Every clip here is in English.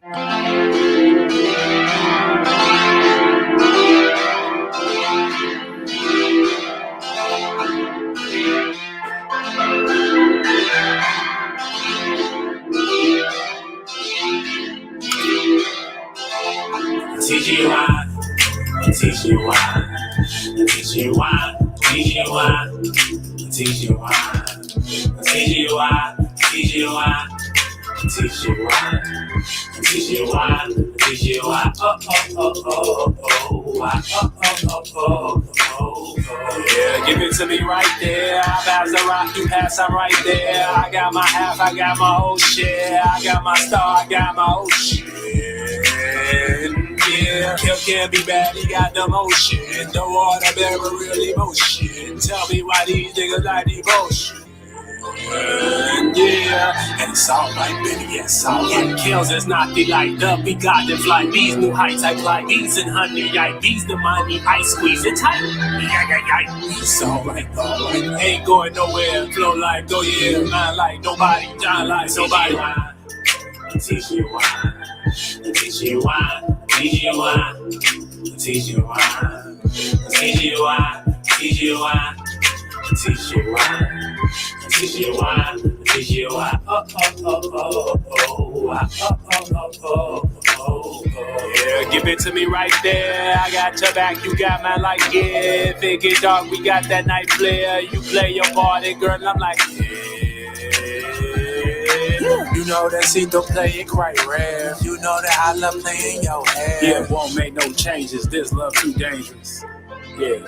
Teach you why, teach you why, teach you why, teach you why, teach you why, teach you why, teach you why, teach you why, teach you why, teach you why, why, yeah, give it to me right there. I pass the rock, you pass, I'm right there. I got my half, I got my whole share. I got my star, I got my whole shit. Yeah, Kim can't be bad, he got the motion. The water bearer, real emotion. Tell me why these niggas like devotion. Yeah, and it's alright, baby, yeah, it's alright. Kills is not the light up, we got to fly these new heights. I fly these and honey, I these the money, I squeeze it tight. Yeah, it's alright, ain't going nowhere. Flow like, oh yeah, not like nobody, not like nobody. Teach you why, teach you why, teach you why, teach you why, teach you why, teach you why, teach you why, teach you why, teach you why, yeah, give it to me right there. I got your back, you got my light, yeah. If it get dark, we got that night flare. You play your party, girl, I'm like, you know that she don't play it quite rare. You know that I love playing your hair. Yeah, won't make no changes. This love too dangerous. Yeah.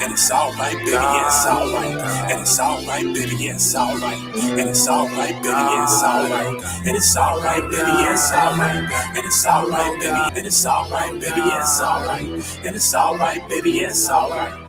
And it's alright, baby, yeah, it's alright. And it's alright, baby, yeah, it's alright. And it's alright, baby, yeah, it's alright. And it's alright, baby, yeah, it's alright. And it's alright, baby, and it's alright, baby, yeah, it's alright. And it's alright, baby, yeah, it's alright.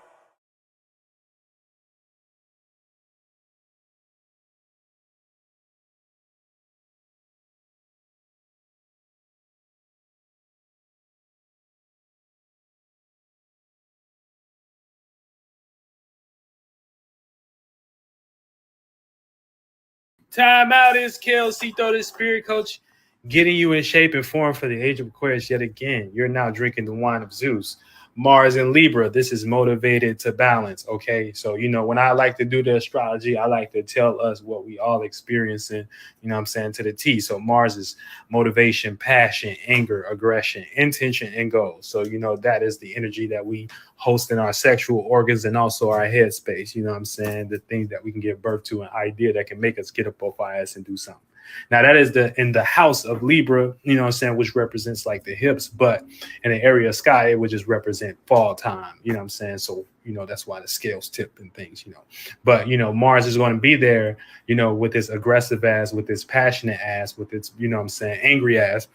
Time out is Kelsito, the spirit coach, getting you in shape and form for the age of Aquarius yet again. You're now drinking the wine of Zeus. Mars and Libra, this is motivated to balance, okay? So, you know, when I like to do the astrology, I like to tell us what we all experiencing, you know what I'm saying, to the T. So Mars is motivation, passion, anger, aggression, intention, and goals. So, you know, that is the energy that we host in our sexual organs and also our head space, you know what I'm saying, the things that we can give birth to, an idea that can make us get up off our ass and do something. Now that is in the house of Libra, you know what I'm saying, which represents like the hips, but in the area of sky, it would just represent fall time, you know what I'm saying? So, you know, that's why the scales tip and things, you know. But, you know, Mars is going to be there, you know, with its aggressive ass, with its passionate ass, with its, you know what I'm saying, angry ass.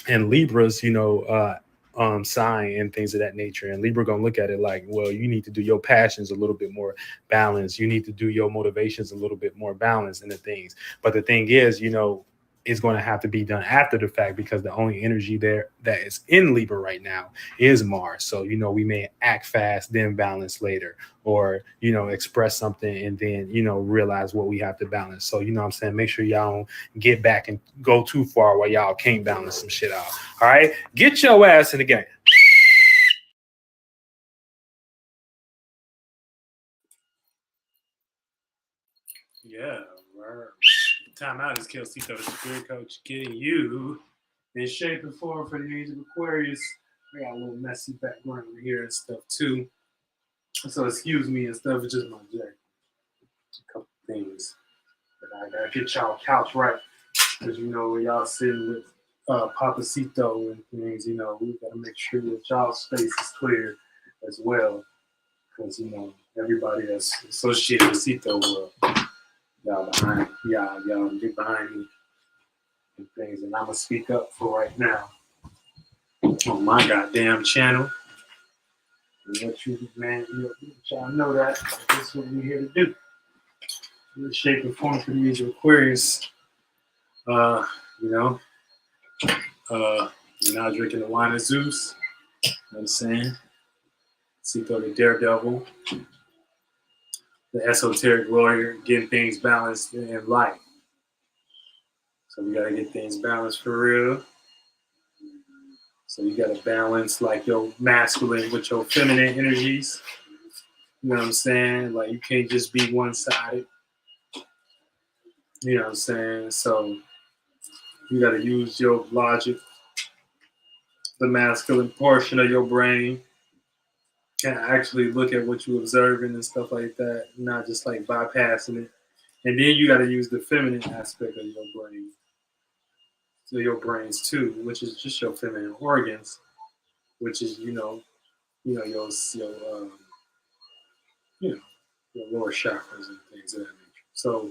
And Libra's, you know, sign and things of that nature. And Libra gonna look at it like, well, you need to do your passions a little bit more balanced. You need to do your motivations a little bit more balanced in the things. But the thing is, you know, it's going to have to be done after the fact because the only energy there that is in Libra right now is Mars. So, you know, we may act fast, then balance later, or, you know, express something and then, you know, realize what we have to balance. So, you know what I'm saying? Make sure y'all don't get back and go too far while y'all can't balance some shit out. All right. Get your ass in the game. Yeah. Time out is Kelsito, the spirit coach, getting you in shape and form for the age of Aquarius. I got a little messy background here and stuff too. So excuse me and stuff. It's just my jacket. A couple things that I gotta get y'all couch right. Because you know when y'all sitting with Papacito and things, you know, we gotta make sure that y'all's space is clear as well. Because you know, everybody that's associated with Cito y'all behind y'all get behind me and things, and I'm gonna speak up for right now on my goddamn channel and let you, man, y'all know that this is what we're here to do. We're shape and form for the age of Aquarius. You know, you're now drinking the wine of Zeus. You know what I'm saying? Cito the daredevil, the esoteric lawyer, getting things balanced in life. So we got to get things balanced for real. So you got to balance like your masculine with your feminine energies. You know what I'm saying? Like you can't just be one-sided. You know what I'm saying? So you got to use your logic, the masculine portion of your brain, and actually look at what you're observing and stuff like that, not just like bypassing it. And then you got to use the feminine aspect of your brain, so your brains too, which is just your feminine organs, which is you know your lower chakras and things of that nature. So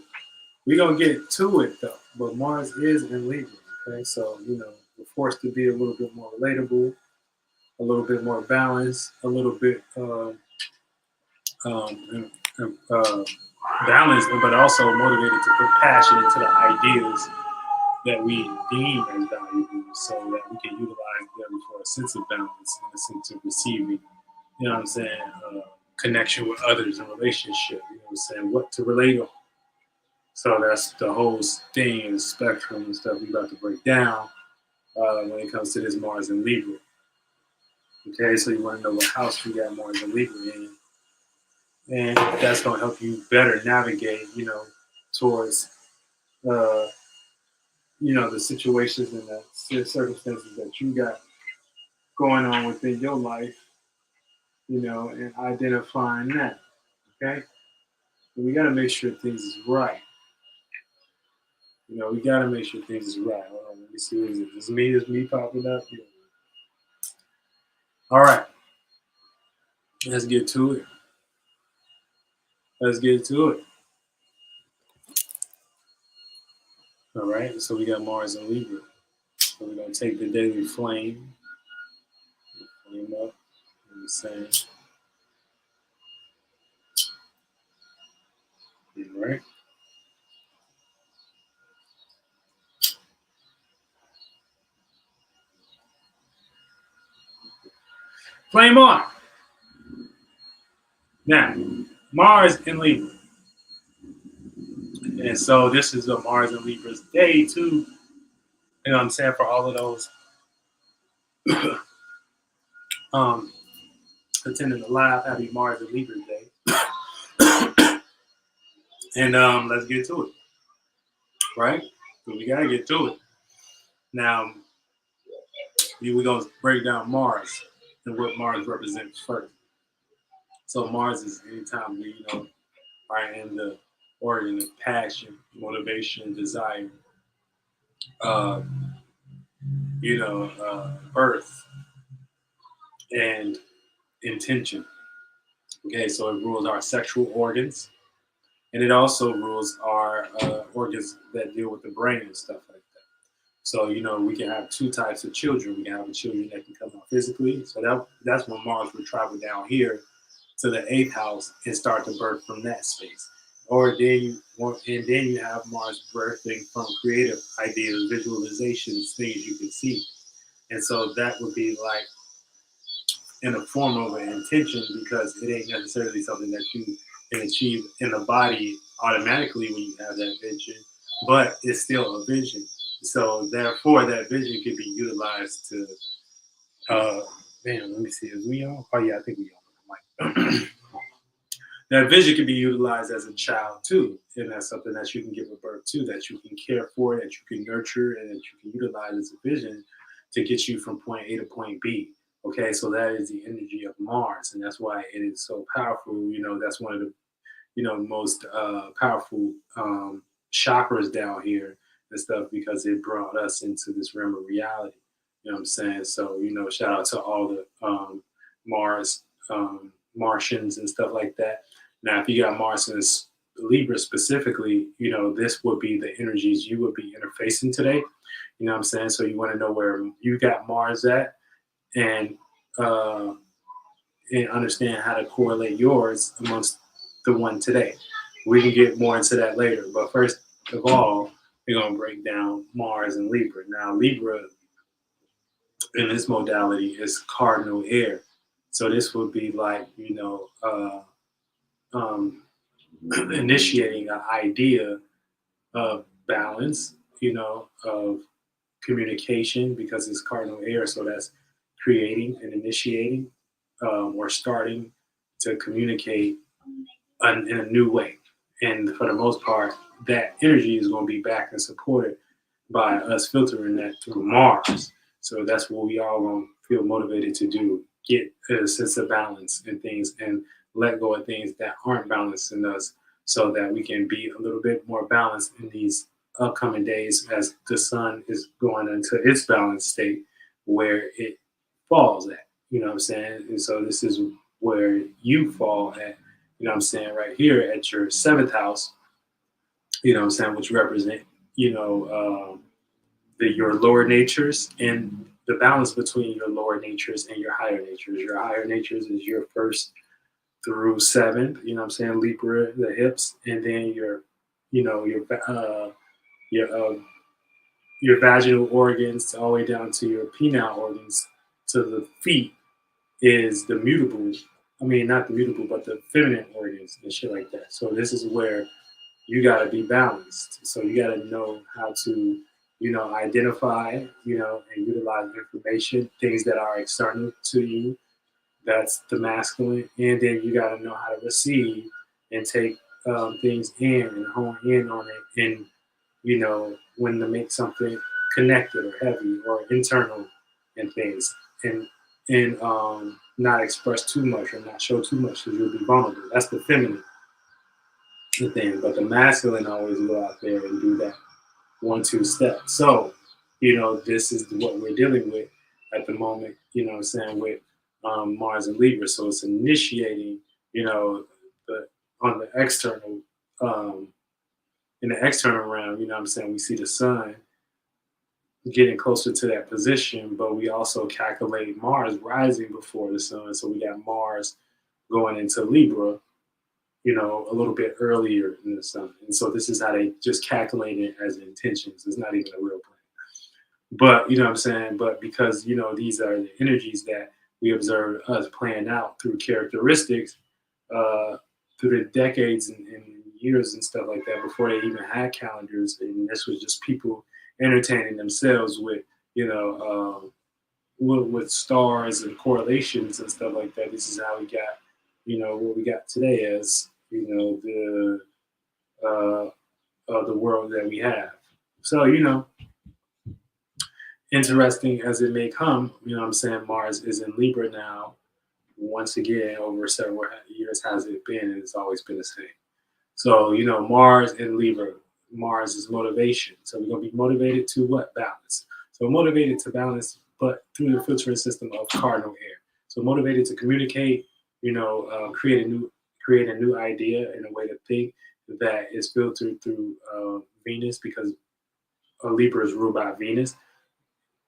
we're gonna get to it though. But Mars is in Libra, okay? So we're forced to be a little bit more relatable, a little bit more balanced, a little bit um, uh, balanced, but also motivated to put passion into the ideas that we deem as valuable, so that we can utilize them for a sense of balance and a sense of receiving. You know what I'm saying? Connection with others and relationship. You know what I'm saying? What to relate on. So that's the whole thing and spectrum and stuff we about to break down when it comes to this Mars and Libra. Okay, so you want to know what house you got Mars and Libra in, and that's going to help you better navigate, towards, the situations and the circumstances that you got going on within your life, and identifying that. Okay, and we got to make sure things is right. We got to make sure things is right. Hold on, let me see. What is it? Is me? Is me popping up? Yeah. All right, let's get to it. Let's get to it. All right, so we got Mars and Libra. So we're gonna take the daily flame up. I'm saying, all right. Flame on. Now, Mars and Libra. And so this is a Mars and Libra's day too. You know what I'm saying? For all of those um attending the live, happy Mars and Libra day. And let's get to it. Right? So we gotta get to it. Now we're gonna break down Mars and what Mars represents first. So Mars is anytime we, are in the organ of passion, motivation, desire, uh, birth, and intention. Okay, so it rules our sexual organs, and it also rules our organs that deal with the brain and stuff like that. So we can have two types of children. We can have children that can come out physically. So that's when Mars would travel down here to the eighth house and start to birth from that space. And then you have Mars birthing from creative ideas, visualizations, things you can see. And so that would be like in the form of an intention, because it ain't necessarily something that you can achieve in the body automatically when you have that vision, but it's still a vision. So therefore, that vision can be utilized to, let me see, is we on? Oh yeah, I think we on. That vision can be utilized as a child too, and that's something that you can give a birth to, that you can care for, that you can nurture, and that you can utilize as a vision to get you from point A to point B. Okay, so that is the energy of Mars, and that's why it is so powerful. That's one of the most powerful chakras down here and stuff, because it brought us into this realm of reality. You know what I'm saying? So shout out to all the Mars Martians and stuff like that. Now, if you got Mars in Libra specifically, this would be the energies you would be interfacing today. You know what I'm saying? So you want to know where you got Mars at, and understand how to correlate yours amongst the one today. We can get more into that later. But first of all, we're going to break down Mars and Libra. Now, Libra in this modality is cardinal air. So this would be like, initiating an idea of balance, of communication, because it's cardinal air. So that's creating and initiating, or starting to communicate in a new way. And for the most part, that energy is going to be back and supported by us filtering that through Mars. So that's what we all going to feel motivated to do: get a sense of balance in things and let go of things that aren't balanced in us, so that we can be a little bit more balanced in these upcoming days as the sun is going into its balanced state where it falls at. You know what I'm saying? And so this is where you fall at, you know what I'm saying, right here at your seventh house, you know what I'm saying, which represent, your lower natures, and the balance between your lower natures and your higher natures. Your higher natures is your first through seventh, you know what I'm saying, Libra, the hips, and then you know, your your vaginal organs all the way down to your penile organs to the feet is the mutable. I mean, not the mutable, but the feminine organs and shit like that. So this is where you got to be balanced. So you got to know how to, identify, and utilize information, things that are external to you. That's the masculine. And then you got to know how to receive and take things in and hone in on it. And, when to make something connected or heavy or internal and things. And not express too much or not show too much, because you'll be vulnerable. That's the feminine thing. But the masculine always go out there and do that 1-2 step. So, this is what we're dealing with at the moment, what I'm saying, with Mars and Libra. So it's initiating, the on the external, in the external realm, what I'm saying, we see the sun getting closer to that position, but we also calculate Mars rising before the sun. So we got Mars going into Libra, a little bit earlier than the sun. And so this is how they just calculate it as intentions. It's not even a real plan. But, what I'm saying? But because, these are the energies that we observe us playing out through characteristics, through the decades and years and stuff like that, before they even had calendars. And this was just people entertaining themselves with, with stars and correlations and stuff like that. This is how we got, what we got today as, the world that we have. So, interesting as it may come, what I'm saying, Mars is in Libra now. Once again, over several years has it been, and it's always been the same. So, Mars and Libra. Mars is motivation. So we're going to be motivated to what? Balance. So motivated to balance, but through the filtering system of cardinal air. So motivated to communicate, create a new idea and a way to think that is filtered through Venus, because Libra is ruled by Venus,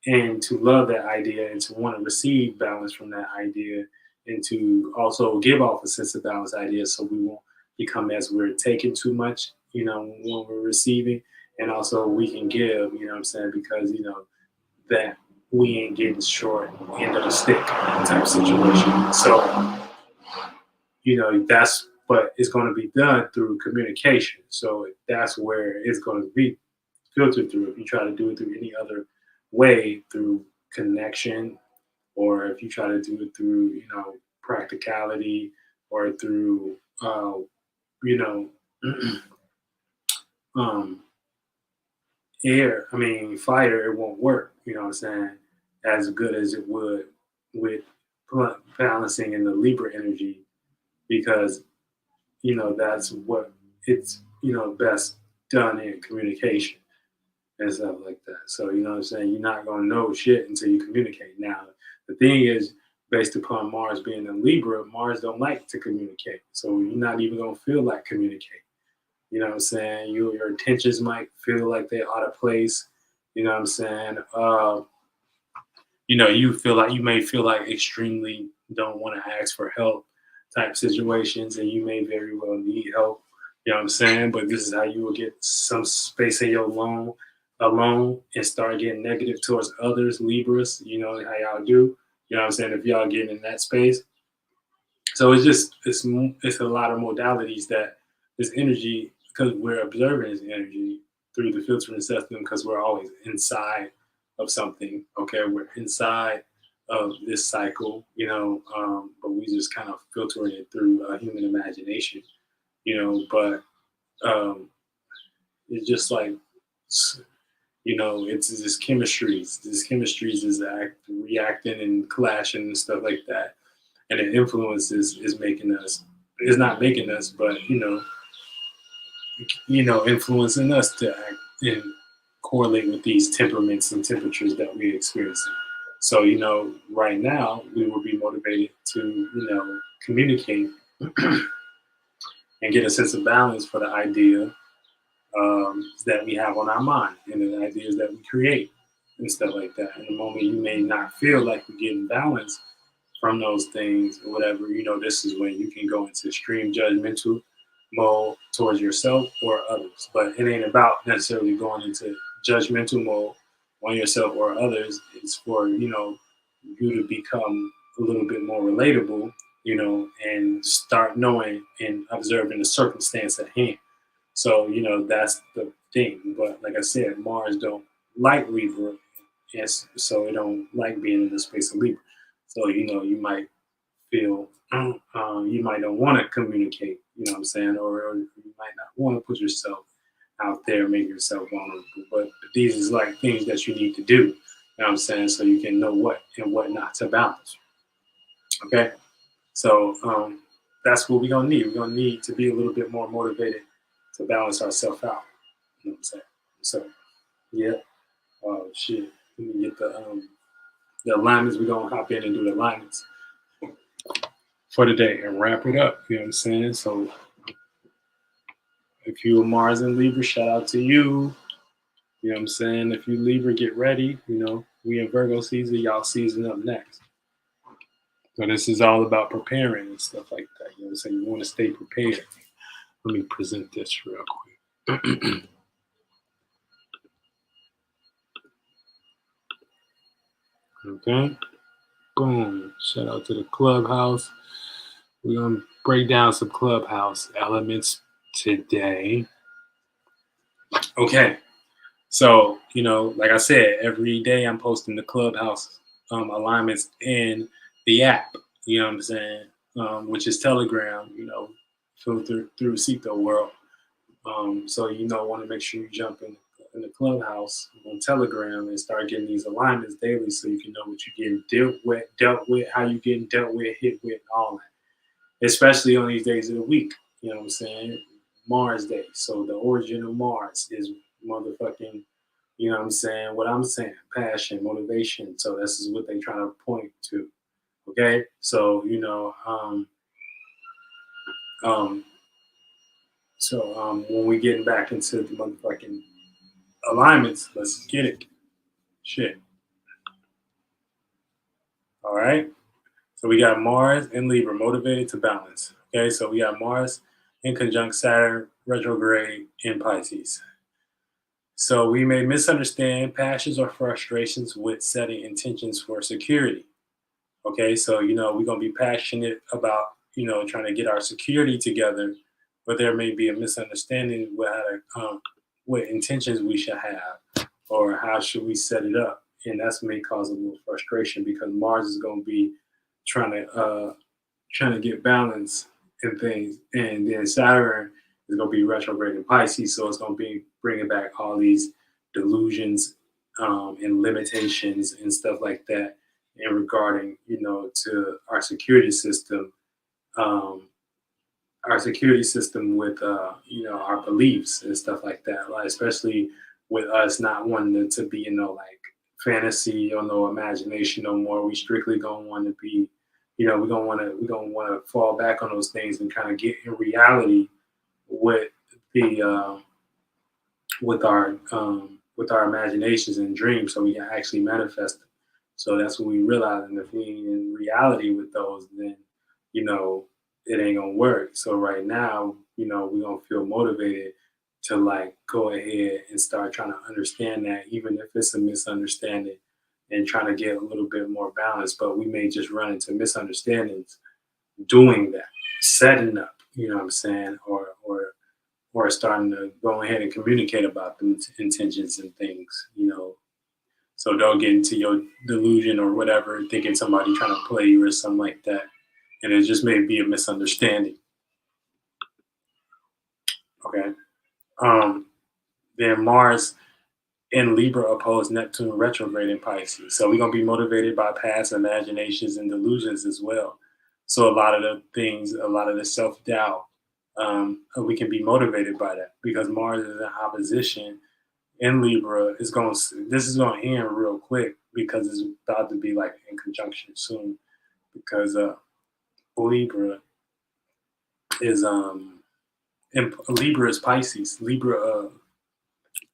and to love that idea and to want to receive balance from that idea, and to also give off a sense of balance idea, so we won't become as we're taking too much, when we're receiving, and also we can give, what I'm saying, because, that we ain't getting short end of the stick type situation. So, that's, but it's going to be done through communication. So that's where it's going to be filtered through. If you try to do it through any other way, through connection, or if you try to do it through, practicality, or through, fire, it won't work, what I'm saying, as good as it would with balancing in the Libra energy, because, that's what it's, best done in communication and stuff like that. So, what I'm saying, you're not going to know shit until you communicate. Now, the thing is, based upon Mars being in Libra, Mars don't like to communicate. So you're not even going to feel like communicating. You know what I'm saying? Your intentions might feel like they're out of place. You know what I'm saying? You may feel like extremely don't want to ask for help type situations, and you may very well need help. You know what I'm saying? But this is how you will get some space in your alone and start getting negative towards others, Libras. You know how y'all do. You know what I'm saying? If y'all getting in that space. So it's a lot of modalities that this energy, because we're observing this energy through the filtering system because we're always inside of something. Okay, we're inside of this cycle, but we just kind of filtering it through human imagination, but um, it's just like, it's this chemistries. This chemistries is reacting and clashing and stuff like that, and the influence is making us. Is not making us, but influencing us to act and correlate with these temperaments and temperatures that we're experiencing. So, right now we will be motivated to, communicate and get a sense of balance for the idea that we have on our mind and the ideas that we create and stuff like that. In the moment you may not feel like we're getting balance from those things or whatever, this is when you can go into extreme judgmental mode towards yourself or others. But it ain't about necessarily going into judgmental mode on yourself or others. It's for, you to become a little bit more relatable, and start knowing and observing the circumstance at hand. So, that's the thing. But like I said, Mars don't like Libra. Yes, so it don't like being in the space of Libra. So, you might feel you might not want to communicate, you know what I'm saying? Or you might not want to put yourself out there, make yourself vulnerable. But these is like things that you need to do, you know what I'm saying? So you can know what and what not to balance. Okay? So that's what we're going to need. We're going to need to be a little bit more motivated to balance ourselves out. You know what I'm saying? So, yeah. Oh, shit. Let me get the alignments. We're going to hop in and do the alignments for the day and wrap it up. You know what I'm saying? So, if you are Mars and Libra, shout out to you. You know what I'm saying? If you Libra, get ready. We in Virgo season, y'all season up next. So this is all about preparing and stuff like that. You know what I'm saying? You want to stay prepared. Let me present this real quick. Okay. Boom. Shout out to the clubhouse. We're going to break down some clubhouse elements today. Okay. So, like I said, every day I'm posting the clubhouse alignments in the app, you know what I'm saying, which is Telegram, filtered through Cito World. So, want to make sure you jump in the clubhouse on Telegram and start getting these alignments daily so you can know what you're getting dealt with, how you're getting dealt with, hit with, all that. Especially on these days of the week, you know what I'm saying? Mars Day. So the origin of Mars is motherfucking, you know what I'm saying? What I'm saying, passion, motivation. So this is what they trying to point to. Okay. So, when we getting back into the motherfucking alignments, let's get it. Shit. All right. So we got Mars and Libra motivated to balance. Okay. So we got Mars in conjunct Saturn retrograde in Pisces. So we may misunderstand passions or frustrations with setting intentions for security. Okay, so we're gonna be passionate about trying to get our security together, but there may be a misunderstanding with what intentions we should have, or how should we set it up, and that's may cause a little frustration because Mars is gonna be trying to get balance in things, and then Saturn is going to be retrograde in Pisces, so it's going to be bringing back all these delusions and limitations and stuff like that, and regarding to our security system, with our beliefs and stuff like that, like especially with us not wanting to be like fantasy or no imagination no more. We strictly gonna want to be, we're gonna want to fall back on those things and kind of get in reality with the with our imaginations and dreams, so we can actually manifest them. So that's what we realize, and if we ain't in reality with those, then it ain't gonna work. So right now, we're gonna feel motivated to like go ahead and start trying to understand that, even if it's a misunderstanding, and trying to get a little bit more balance. But we may just run into misunderstandings doing that, setting up, you know what I'm saying, or starting to go ahead and communicate about the intentions and things, so don't get into your delusion or whatever, thinking somebody trying to play you or something like that. And it just may be a misunderstanding. Okay. Um, then Mars in Libra opposed Neptune retrograde in Pisces. So we're gonna be motivated by past imaginations and delusions as well. So a lot of the things, a lot of the self-doubt, we can be motivated by that because Mars is in opposition in Libra. This is gonna end real quick because it's about to be like in conjunction soon because Libra is and Libra is Pisces. Libra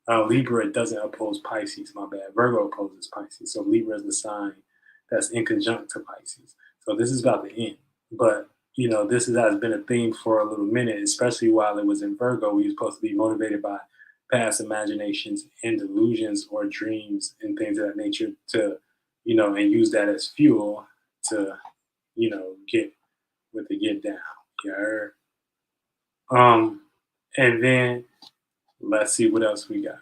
doesn't oppose Pisces. My bad. Virgo opposes Pisces. So Libra is the sign that's in conjunct to Pisces. So this is about to end. But this has been a theme for a little minute, especially while it was in Virgo. We were supposed to be motivated by past imaginations and delusions or dreams and things of that nature to, and use that as fuel to, get down. You heard? And then let's see what else we got.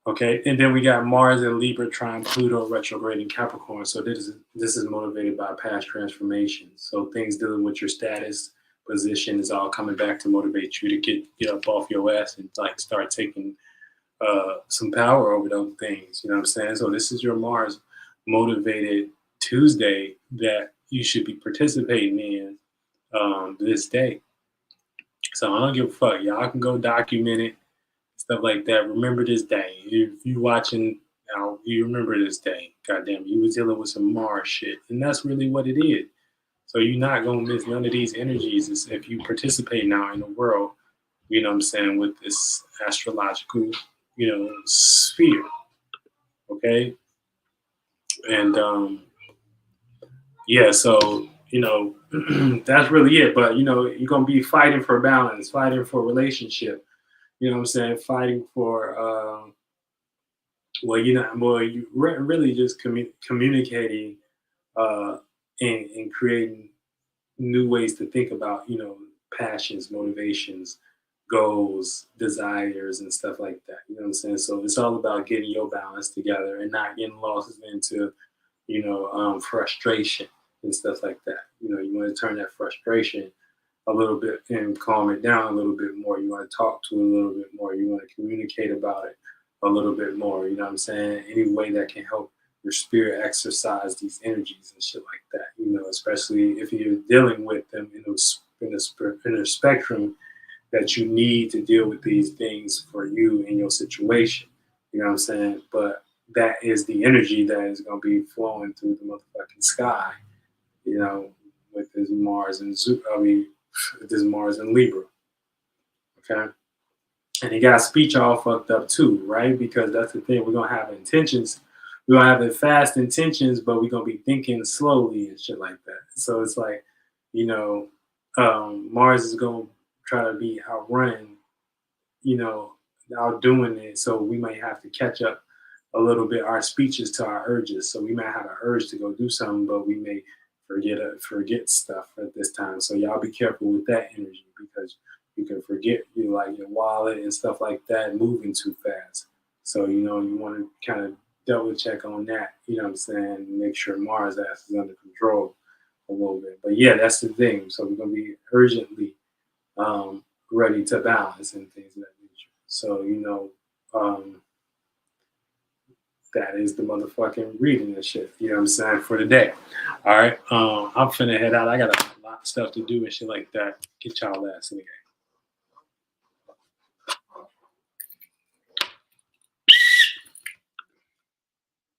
Okay, and then we got Mars in Libra trine Pluto retrograde in Capricorn. So this is motivated by past transformations. So things dealing with your status, position is all coming back to motivate you to get up off your ass and like start taking some power over those things. You know what I'm saying? So this is your Mars motivated Tuesday that you should be participating in this day. So I don't give a fuck. Y'all can go document it, stuff like that. Remember this day. If you watching now, you remember this day. Goddamn, you was dealing with some Mars shit, and that's really what it is. So you're not gonna miss none of these energies if you participate now in the world. You know what I'm saying, with this astrological, sphere. Okay, and yeah, so that's really it. But you're gonna be fighting for balance, fighting for relationship. You know what I'm saying, fighting for you really just communicating and creating new ways to think about passions, motivations, goals, desires, and stuff like that. You know what I'm saying? So it's all about getting your balance together and not getting lost into frustration and stuff like that. You want to turn that frustration a little bit and calm it down a little bit more. You want to talk to it a little bit more. You want to communicate about it a little bit more. You know what I'm saying? Any way that can help your spirit exercise these energies and shit like that. Especially if you're dealing with them in a spectrum that you need to deal with these things for you in your situation. You know what I'm saying? But that is the energy that is going to be flowing through the motherfucking sky. With this Mars and this Mars and Libra. Okay. And he got speech all fucked up too, right? Because that's the thing. We're gonna have intentions. We're gonna have the fast intentions, but we're gonna be thinking slowly and shit like that. So it's like, Mars is gonna try to be outrun, outdoing it. So we might have to catch up a little bit our speeches to our urges. So we might have an urge to go do something, but we may forget stuff at this time. So y'all be careful with that energy because you can forget like your wallet and stuff like that moving too fast. So you want to kind of double check on that. You know what I'm saying? Make sure Mars ass is under control a little bit. But yeah, that's the thing. So we're gonna be urgently ready to balance and things of that nature. So that is the motherfucking reading and shit. You know what I'm saying, for the day. All right. I'm finna head out. I got a lot of stuff to do and shit like that. Get y'all ass in the game.